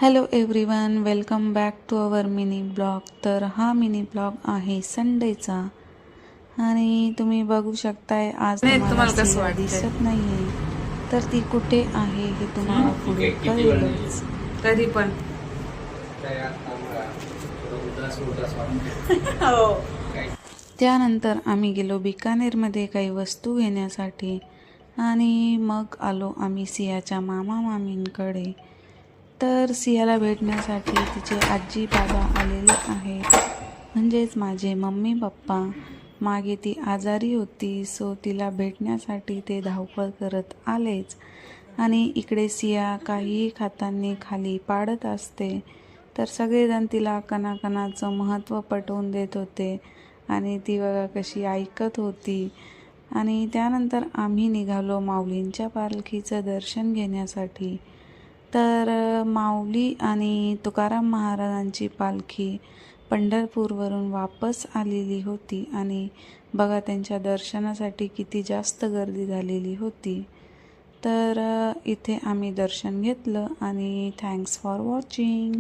Hello everyone, welcome back to our mini blog. तर हा mini blog आहे संडेचा आणि तुम्ही बघू शकताय आज तुम्हाला कसं सिया वाटतंय? दिसत नाहीये, तर ती कुठे आहे हे तुम्हाला पुढे कळेलच. तरी पण हो. त्यानंतर आम्ही गेलो बिकानेरमध्ये काही वस्तू घेण्यासाठी आणि मग आलो आम्ही सियाच्या मामा मामींकडे. तर सियाला भेटण्यासाठी तिचे आजी बाबा आलेले आहेत, म्हणजेच माझे मम्मी पप्पा. मागे ती आजारी होती, सो तिला भेटण्यासाठी ते धावपळ करत आलेच. आणि इकडे सिया काहीही खाताना खाली पाडत असते, तर सगळेजण तिला कणाकणाचं महत्त्व पटवून देत होते आणि ती बघा कशी ऐकत होती. आणि त्यानंतर आम्ही निघालो माऊलींच्या पालखीचं दर्शन घेण्यासाठी. तर माऊली आणि तुकाराम महाराजांची पालखी पंढरपूरवरून वापस आलेली होती आणि बघा त्यांच्या दर्शनासाठी किती जास्त गर्दी झालेली होती. तर इथे आम्ही दर्शन घेतलं आणि थँक्स फॉर वॉचिंग.